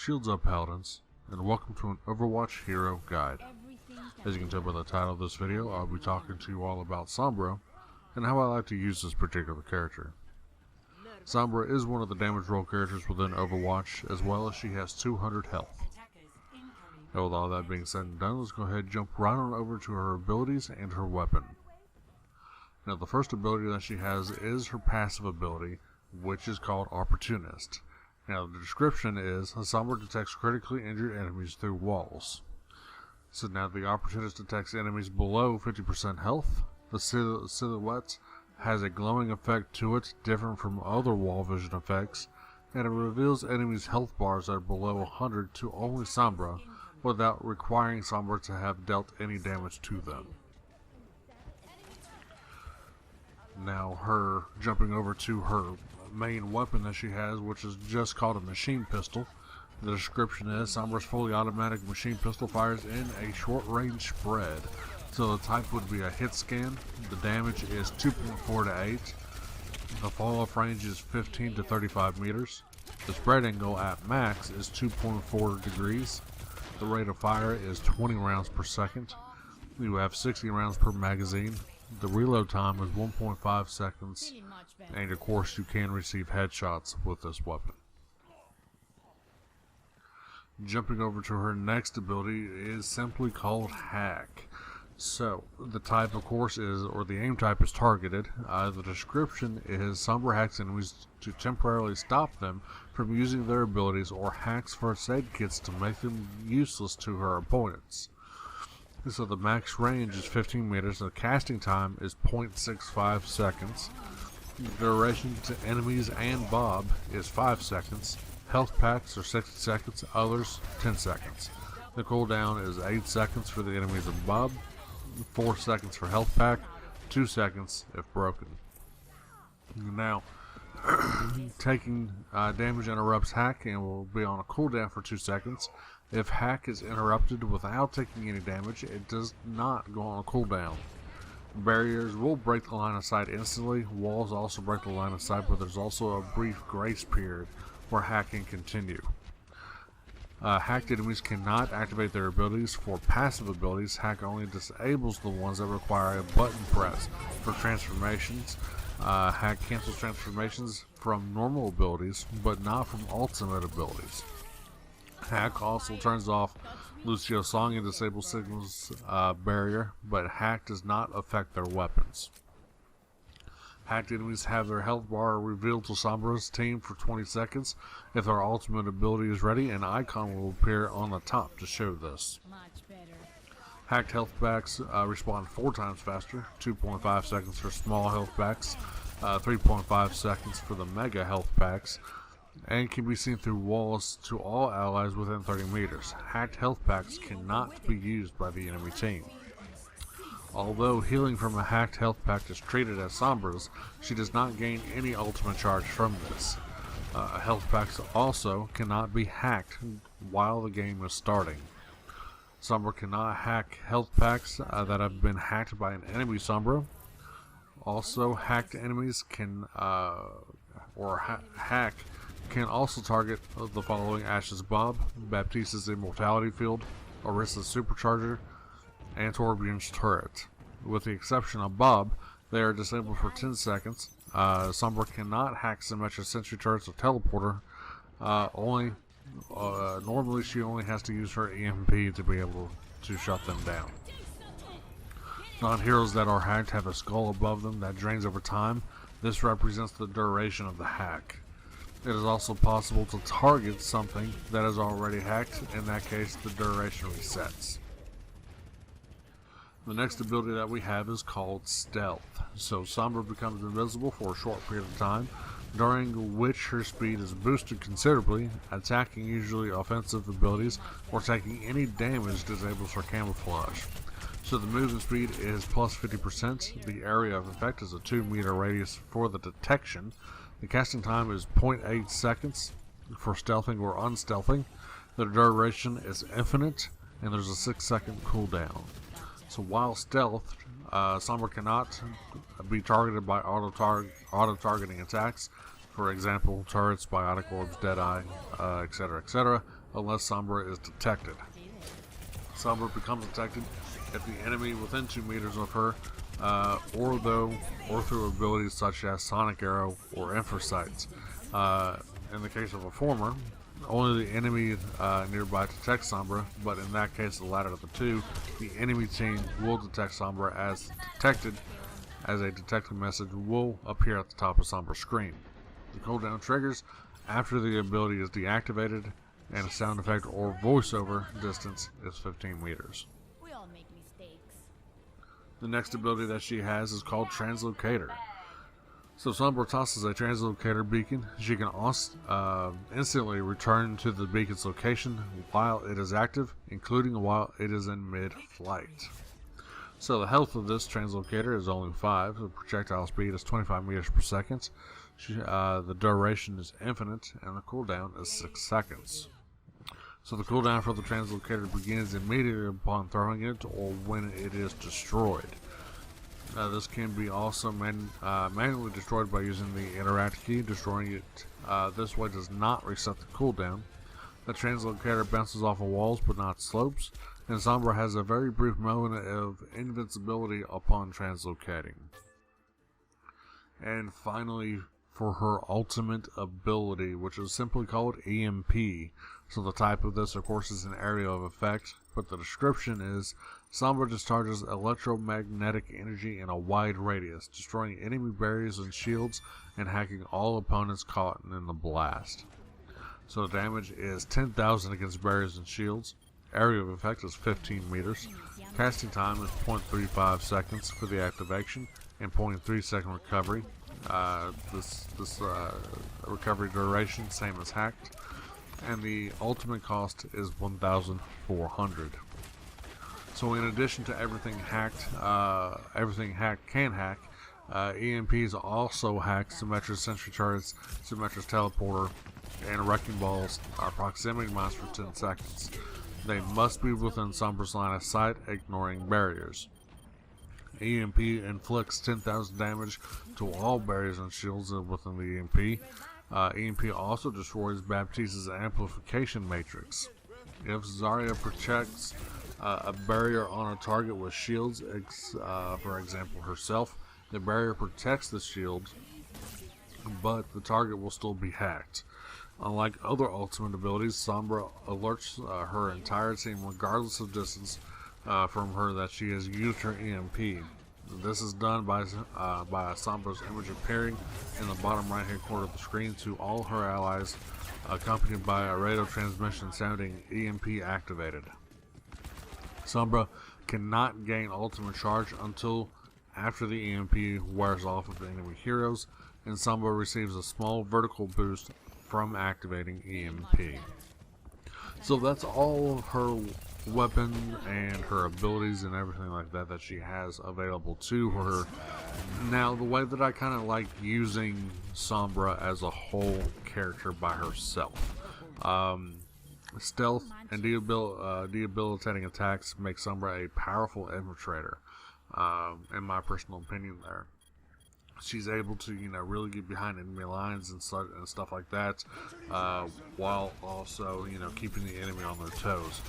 Shields up, Paladins, and welcome to an Overwatch Hero Guide. As you can tell by the title of this video, I'll be talking to you all about Sombra and how I like to use this particular character. Sombra is one of the damage roll characters within Overwatch, as well as she has 200 health. Now with all that being said and done, let's go ahead and jump right on over to her abilities and her weapon. Now the first ability that she has is her passive ability, which is called Opportunist. Now the description is, Sombra detects critically injured enemies through walls. So now the Opportunist detects enemies below 50% health. The silhouette has a glowing effect to it, different from other wall vision effects, and it reveals enemies' health bars that are below 100 to only Sombra, without requiring Sombra to have dealt any damage to them. Now her jumping over to her main weapon that she has, which is just called a machine pistol. The description is, Sombra's fully automatic machine pistol fires in a short range spread. So the type would be a hit scan. The damage is 2.4 to 8. The fall off range is 15 to 35 meters. The spread angle at max is 2.4 degrees. The rate of fire is 20 rounds per second. You have 60 rounds per magazine. The reload time is 1.5 seconds, and of course you can receive headshots with this weapon. Jumping over to her next ability is simply called Hack. So the type of course is, or the aim type is targeted. The description is, Sombra hacks enemies to temporarily stop them from using their abilities, or hacks first aid kits to make them useless to her opponents. So the max range is 15 meters, the casting time is 0.65 seconds, the duration to enemies and Bob is 5 seconds, health packs are 60 seconds, others 10 seconds. The cooldown is 8 seconds for the enemies and Bob, 4 seconds for health pack, 2 seconds if broken. Now, taking damage interrupts Hack and will be on a cooldown for 2 seconds. If Hack is interrupted without taking any damage, it does not go on a cooldown. Barriers will break the line of sight instantly. Walls also break the line of sight, but there's also a brief grace period where Hack can continue. Hacked enemies cannot activate their abilities. For passive abilities, Hack only disables the ones that require a button press. For transformations, Hack cancels transformations from normal abilities, but not from ultimate abilities. Hack also turns off Lucio's song and disables Signal's barrier, but Hack does not affect their weapons. Hacked enemies have their health bar revealed to Sombra's team for 20 seconds. If their ultimate ability is ready, an icon will appear on the top to show this. Hacked health packs respond 4 times faster, 2.5 seconds for small health packs, 3.5 seconds for the mega health packs, and can be seen through walls to all allies within 30 meters. Hacked health packs cannot be used by the enemy team. Although healing from a hacked health pack is treated as Sombra's, she does not gain any ultimate charge from this. Health packs also cannot be hacked while the game is starting. Sombra cannot hack health packs that have been hacked by an enemy Sombra. Also, hacked enemies can, hack can also target the following: Ash's Bob, Baptiste's Immortality Field, Orissa's Supercharger, and Torbjorn's Turret. With the exception of Bob, they are disabled for 10 seconds. Sombra cannot hack Symmetra's Sentry Turrets or Teleporter. Normally she only has to use her EMP to be able to shut them down. Non-heroes that are hacked have a skull above them that drains over time. This represents the duration of the hack. It is also possible to target something that is already hacked. In that case, the duration resets. The next ability that we have is called Stealth. So Sombra becomes invisible for a short period of time, during which her speed is boosted considerably. Attacking usually offensive abilities or taking any damage disables her camouflage. So the movement speed is plus 50%. The area of effect is a 2-meter radius for the detection. The casting time is 0.8 seconds for stealthing or unstealthing. The duration is infinite, and there's a 6-second cooldown. So while stealth, Sombra cannot be targeted by auto-targeting attacks. For example, turrets, biotic orbs, deadeye, etc., unless Sombra is detected. Sombra becomes detected if the enemy within 2 meters of her, or through abilities such as Sonic Arrow or Infrasights. In the case of a former, only the enemy nearby detects Sombra, but in that case, the latter of the two, the enemy team will detect Sombra as detected, as a detected message will appear at the top of Sombra's screen. The cooldown triggers after the ability is deactivated, and a sound effect or voiceover distance is 15 meters. We all make mistakes. The next ability that she has is called Translocator. So Sombra tosses a translocator beacon. She can also instantly return to the beacon's location while it is active, including while it is in mid-flight. So the health of this translocator is only 5. The projectile speed is 25 meters per second. The duration is infinite, and the cooldown is 6 seconds. So the cooldown for the translocator begins immediately upon throwing it or when it is destroyed. This can be also manually destroyed by using the interact key. Destroying it this way does not reset the cooldown. The translocator bounces off of walls but not slopes, and Sombra has a very brief moment of invincibility upon translocating. And finally, for her ultimate ability, which is simply called EMP. So the type of this, of course, is an area of effect, but the description is Sombra discharges electromagnetic energy in a wide radius, destroying enemy barriers and shields and hacking all opponents caught in the blast. So the damage is 10,000 against barriers and shields. Area of effect is 15 meters. Casting time is 0.35 seconds for the activation and 0.3 second recovery. This recovery duration, same as hacked. And the ultimate cost is 1,400. So in addition to everything hacked can hack, EMPs also hack Symmetra's sentry turrets, Symmetra's teleporter, and wrecking balls proximity mines for 10 seconds. They must be within Sombra's line of sight, ignoring barriers. EMP inflicts 10,000 damage to all barriers and shields within the EMP. EMP also destroys Baptiste's amplification matrix. If Zarya protects a barrier on a target with shields, for example herself, the barrier protects the shield, but the target will still be hacked. Unlike other ultimate abilities, Sombra alerts her entire team regardless of distance from her that she has used her EMP. This is done by Sombra's image appearing in the bottom right hand corner of the screen to all her allies, accompanied by a radio transmission sounding EMP activated. Sombra cannot gain ultimate charge until after the EMP wears off of the enemy heroes, and Sombra receives a small vertical boost from activating EMP. So that's all her weapon and her abilities and everything like that that she has available to her. Now, the way that I kind of like using Sombra as a whole character by herself, stealth and debilitating attacks make Sombra a powerful infiltrator, in my personal opinion there. She's able to, really get behind enemy lines and stuff like that, while also, keeping the enemy on their toes.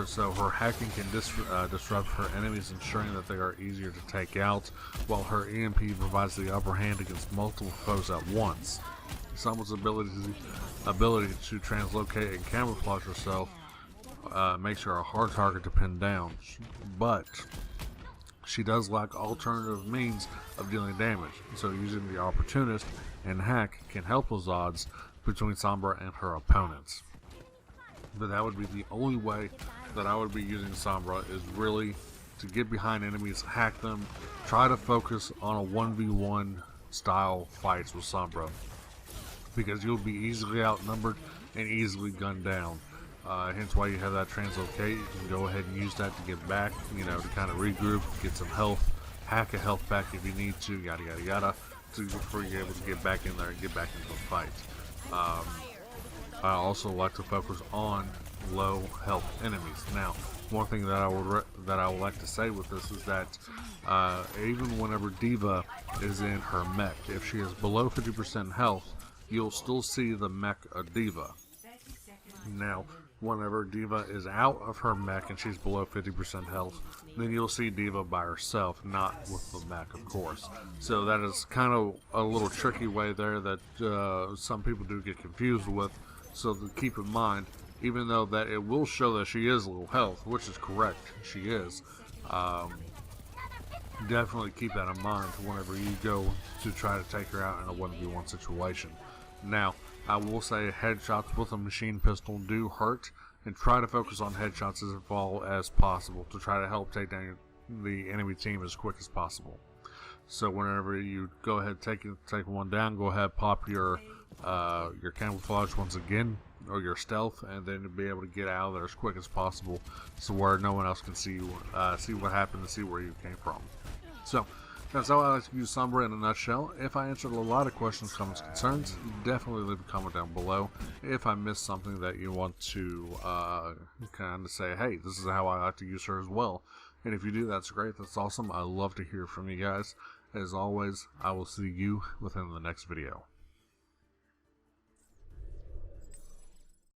So her hacking can disrupt her enemies, ensuring that they are easier to take out, while her EMP provides the upper hand against multiple foes at once. Someone's ability to translocate and camouflage herself makes her a hard target to pin down, but she does lack alternative means of dealing damage, so using the opportunist and hack can help those odds between Sombra and her opponents. But that would be the only way that I would be using Sombra, is really to get behind enemies, hack them, try to focus on a 1v1 style fights with Sombra, because you'll be easily outnumbered and easily gunned down. Hence why you have that translocate. You can go ahead and use that to get back, to kind of regroup, get some health, hack a health back if you need to, yada yada yada, before you're able to get back in there and get back into the fight. I also like to focus on low health enemies. Now, one thing that I would like to say with this is that even whenever Diva is in her mech, if she is below 50% health, you'll still see the mech of Diva. Now, whenever Diva is out of her mech and she's below 50% health, then you'll see Diva by herself, not with the mech, of course. So that is kind of a little tricky way there that some people do get confused with. So to keep in mind, even though that it will show that she is low health, which is correct, she is, definitely keep that in mind whenever you go to try to take her out in a 1v1 situation. Now, I will say headshots with a machine pistol do hurt, and try to focus on headshots as far as possible to try to help take down the enemy team as quick as possible. So whenever you go ahead take one down, go ahead pop your camouflage once again, or your stealth, and then be able to get out of there as quick as possible, so where no one else can see you, see what happened, and see where you came from. So that's how I like to use Sombra in a nutshell. If I answered a lot of questions, comments, concerns, definitely leave a comment down below. If I missed something that you want to kind of say, hey, this is how I like to use her as well. And if you do, that's great. That's awesome. I love to hear from you guys. As always, I will see you within the next video.